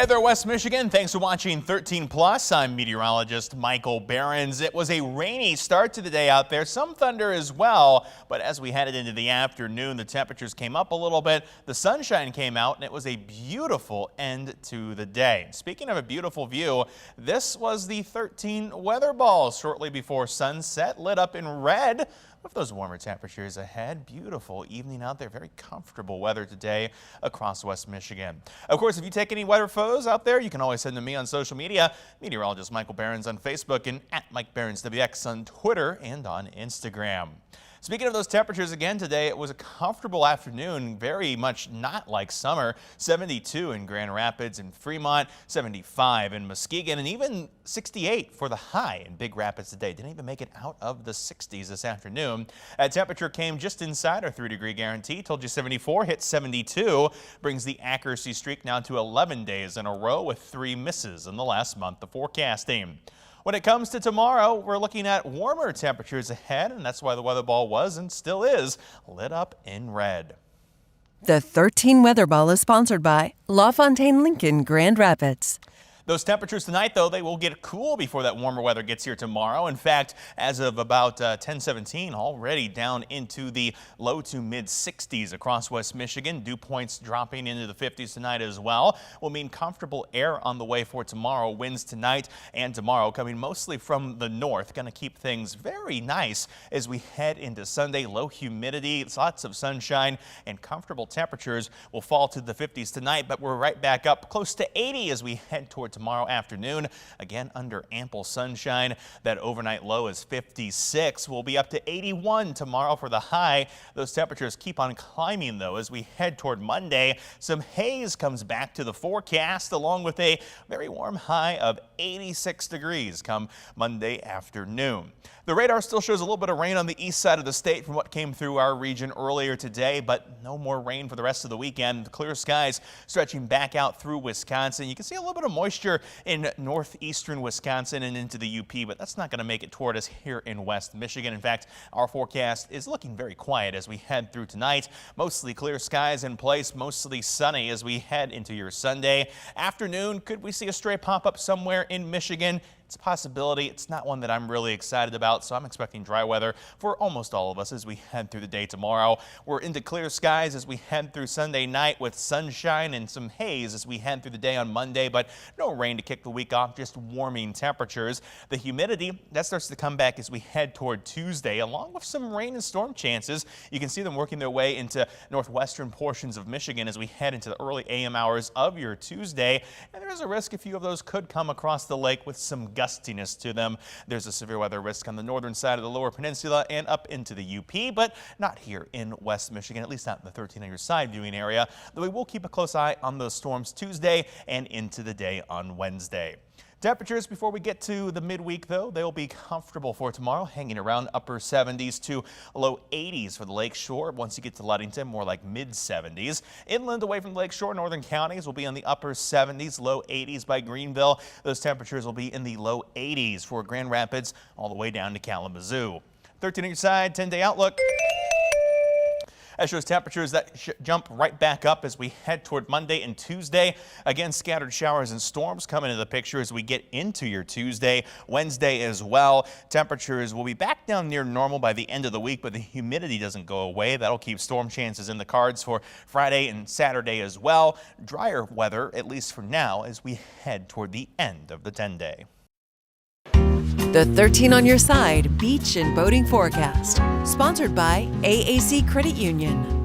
Hey there, West Michigan. Thanks for watching 13 Plus. I'm meteorologist Michael Behrens. It was a rainy start to the day out there, some thunder as well, but as we headed into the afternoon, the temperatures came up a little bit, the sunshine came out, and it was a beautiful end to the day. Speaking of a beautiful view, this was the 13 weather balls shortly before sunset, lit up in red. With those warmer temperatures ahead, beautiful evening out there, very comfortable weather today across West Michigan. Of course, if you take any weather photos out there, you can always send them to me on social media. Meteorologist Michael Behrens on Facebook and at Mike Behrens WX on Twitter and on Instagram. Speaking of those temperatures again today, it was a comfortable afternoon, very much not like summer. 72 in Grand Rapids and Fremont, 75 in Muskegon, and even 68 for the high in Big Rapids today. Didn't even make it out of the 60s this afternoon. That temperature came just inside our 3-degree guarantee. Told you 74, hit 72, brings the accuracy streak now to 11 days in a row with 3 misses in the last month of forecasting. When it comes to tomorrow, we're looking at warmer temperatures ahead, and that's why the weather ball was and still is lit up in red. The 13 Weather Ball is sponsored by LaFontaine Lincoln Grand Rapids. Those temperatures tonight, though, they will get cool before that warmer weather gets here tomorrow. In fact, as of about 10:17, already down into the low to mid 60s across West Michigan. Dew points dropping into the 50s tonight as well. Will mean comfortable air on the way for tomorrow. Winds tonight and tomorrow coming mostly from the north. Going to keep things very nice as we head into Sunday. Low humidity, lots of sunshine, and comfortable temperatures will fall to the 50s tonight, but we're right back up close to 80 as we head toward tomorrow afternoon. Again, under ample sunshine. That overnight low is 56. We'll be up to 81 tomorrow for the high. Those temperatures keep on climbing, though, as we head toward Monday. Some haze comes back to the forecast, along with a very warm high of 86 degrees come Monday afternoon. The radar still shows a little bit of rain on the east side of the state from what came through our region earlier today, but no more rain for the rest of the weekend. Clear skies stretching back out through Wisconsin. You can see a little bit of moisture in northeastern Wisconsin and into the UP, but that's not going to make it toward us here in West Michigan. In fact, our forecast is looking very quiet as we head through tonight. Mostly clear skies in place, mostly sunny as we head into your Sunday afternoon. Could we see a stray pop-up somewhere in Michigan? It's a possibility. It's not one that I'm really excited about, so I'm expecting dry weather for almost all of us as we head through the day tomorrow. We're into clear skies as we head through Sunday night with sunshine and some haze as we head through the day on Monday, but no rain to kick the week off, just warming temperatures. The humidity, that starts to come back as we head toward Tuesday, along with some rain and storm chances. You can see them working their way into northwestern portions of Michigan as we head into the early AM hours of your Tuesday, and there is a risk a few of those could come across the lake with some gustiness to them. There's a severe weather risk on the northern side of the lower peninsula and up into the UP, but not here in West Michigan, at least not in the 13 on your side viewing area, though we will keep a close eye on those storms Tuesday and into the day on Wednesday. Temperatures before we get to the midweek, though, they'll be comfortable for tomorrow, hanging around upper 70s to low 80s for the lake shore. Once you get to Ludington, more like mid 70s. Inland away from the lake shore, northern counties will be on the upper 70s, low 80s by Greenville. Those temperatures will be in the low 80s for Grand Rapids all the way down to Kalamazoo. 13 on your side, 10-day outlook. That shows temperatures that jump right back up as we head toward Monday and Tuesday. Again, scattered showers and storms come into the picture as we get into your Tuesday, Wednesday as well. Temperatures will be back down near normal by the end of the week, but the humidity doesn't go away. That'll keep storm chances in the cards for Friday and Saturday as well. Drier weather, at least for now, as we head toward the end of the 10-day. The 13 on your side beach and boating forecast, sponsored by AAC Credit Union.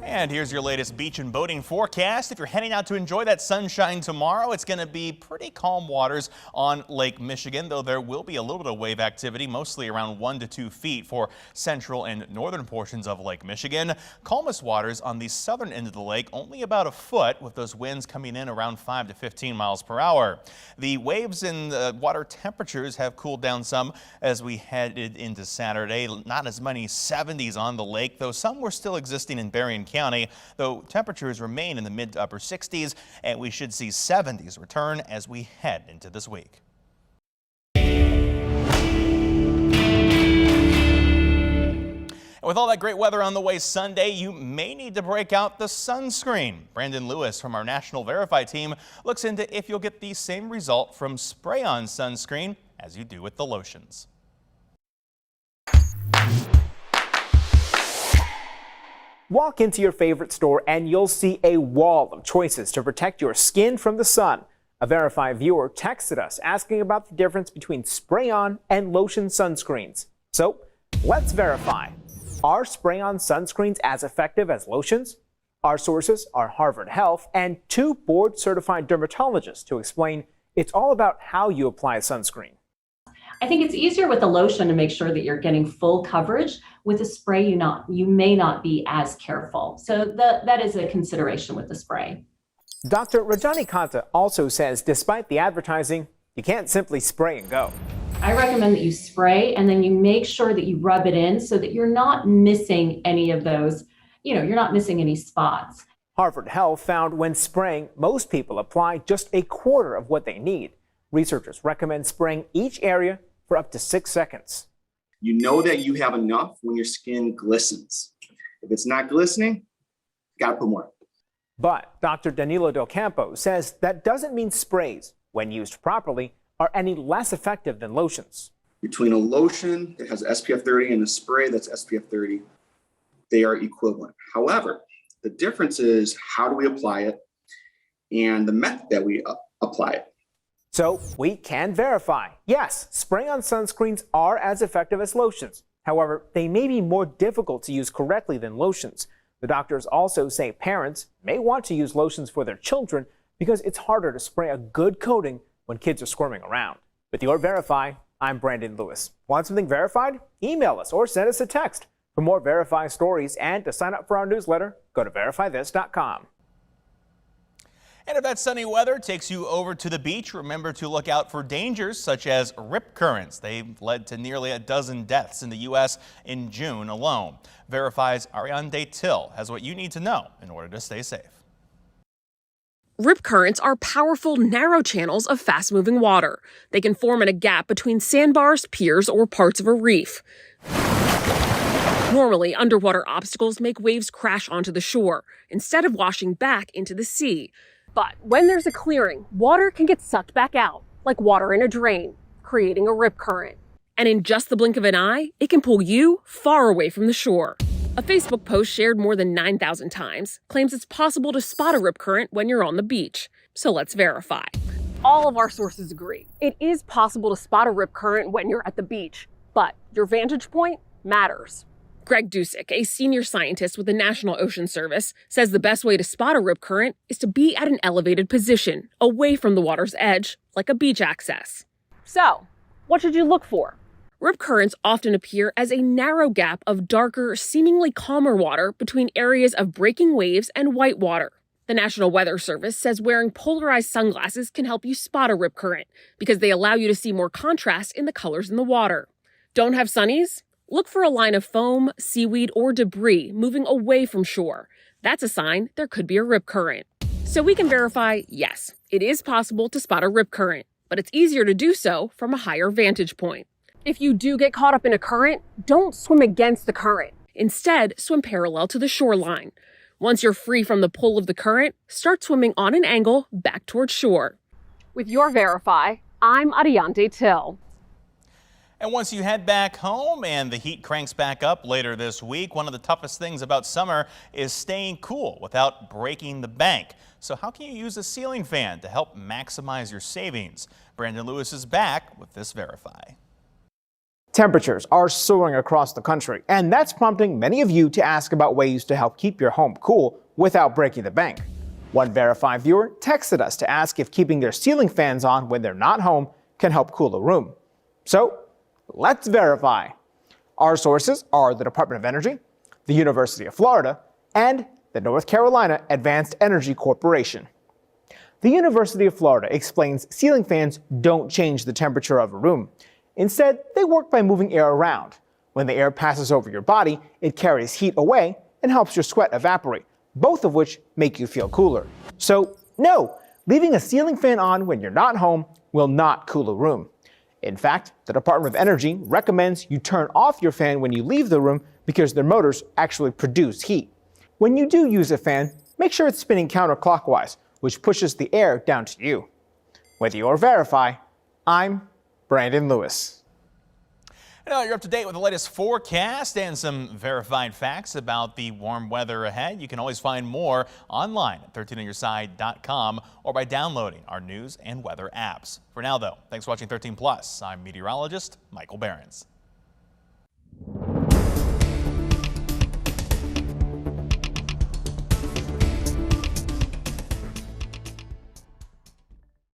And here's your latest beach and boating forecast. If you're heading out to enjoy that sunshine tomorrow, it's going to be pretty calm waters on Lake Michigan, though there will be a little bit of wave activity, mostly around 1 to 2 feet for central and northern portions of Lake Michigan. Calmest waters on the southern end of the lake, only about a foot, with those winds coming in around 5 to 15 miles per hour. The waves and the water temperatures have cooled down some as we headed into Saturday. Not as many 70s on the lake, though some were still existing in Berrien County. Though temperatures remain in the mid to upper 60s, and we should see 70s return as we head into this week. And with all that great weather on the way Sunday, you may need to break out the sunscreen. Brandon Lewis from our National Verify team looks into if you'll get the same result from spray-on sunscreen as you do with the lotions. Walk into your favorite store and you'll see a wall of choices to protect your skin from the sun. A Verify viewer texted us asking about the difference between spray-on and lotion sunscreens. So let's verify. Are spray-on sunscreens as effective as lotions? Our sources are Harvard Health and 2 board-certified dermatologists to explain it's all about how you apply sunscreen. I think it's easier with a lotion to make sure that you're getting full coverage. With a spray, you may not be as careful. So that is a consideration with the spray. Dr. Rajani Kanta also says despite the advertising, you can't simply spray and go. I recommend that you spray and then you make sure that you rub it in so that you're not missing any of those, you're not missing any spots. Harvard Health found when spraying, most people apply just a quarter of what they need. Researchers recommend spraying each area for up to 6 seconds. You know that you have enough when your skin glistens. If it's not glistening, you gotta put more. But Dr. Danilo Del Campo says that doesn't mean sprays, when used properly, are any less effective than lotions. Between a lotion that has SPF 30 and a spray that's SPF 30, they are equivalent. However, the difference is how do we apply it and the method that we apply it. So we can verify. Yes, spray-on sunscreens are as effective as lotions. However, they may be more difficult to use correctly than lotions. The doctors also say parents may want to use lotions for their children because it's harder to spray a good coating when kids are squirming around. With your Verify, I'm Brandon Lewis. Want something verified? Email us or send us a text. For more Verify stories and to sign up for our newsletter, go to verifythis.com. And if that sunny weather takes you over to the beach, remember to look out for dangers such as rip currents. They've led to nearly a dozen deaths in the U.S. in June alone. Verify's Ariane Till has what you need to know in order to stay safe. Rip currents are powerful, narrow channels of fast-moving water. They can form in a gap between sandbars, piers, or parts of a reef. Normally, underwater obstacles make waves crash onto the shore, instead of washing back into the sea. But when there's a clearing, water can get sucked back out, like water in a drain, creating a rip current. And in just the blink of an eye, it can pull you far away from the shore. A Facebook post shared more than 9,000 times claims it's possible to spot a rip current when you're on the beach. So let's verify. All of our sources agree. It is possible to spot a rip current when you're at the beach, but your vantage point matters. Greg Dusick, a senior scientist with the National Ocean Service, says the best way to spot a rip current is to be at an elevated position, away from the water's edge, like a beach access. So, what should you look for? Rip currents often appear as a narrow gap of darker, seemingly calmer water between areas of breaking waves and white water. The National Weather Service says wearing polarized sunglasses can help you spot a rip current because they allow you to see more contrast in the colors in the water. Don't have sunnies? Look for a line of foam, seaweed, or debris moving away from shore. That's a sign there could be a rip current. So we can verify, yes, it is possible to spot a rip current, but it's easier to do so from a higher vantage point. If you do get caught up in a current, don't swim against the current. Instead, swim parallel to the shoreline. Once you're free from the pull of the current, start swimming on an angle back towards shore. With your Verify, I'm Ariane Till. And once you head back home and the heat cranks back up later this week, one of the toughest things about summer is staying cool without breaking the bank. So how can you use a ceiling fan to help maximize your savings? Brandon Lewis is back with this Verify. Temperatures are soaring across the country, and that's prompting many of you to ask about ways to help keep your home cool without breaking the bank. One Verify viewer texted us to ask if keeping their ceiling fans on when they're not home can help cool a room. So, let's verify. Our sources are the Department of Energy, the University of Florida, and the North Carolina Advanced Energy Corporation. The University of Florida explains ceiling fans don't change the temperature of a room. Instead, they work by moving air around. When the air passes over your body, it carries heat away and helps your sweat evaporate, both of which make you feel cooler. So, no, leaving a ceiling fan on when you're not home will not cool a room. In fact, the Department of Energy recommends you turn off your fan when you leave the room because their motors actually produce heat. When you do use a fan, make sure it's spinning counterclockwise, which pushes the air down to you. With your Verify, I'm Brandon Lewis. Now you're up to date with the latest forecast and some verified facts about the warm weather ahead. You can always find more online at 13onyourside.com or by downloading our news and weather apps. For now, though, thanks for watching 13 Plus. I'm meteorologist Michael Behrens.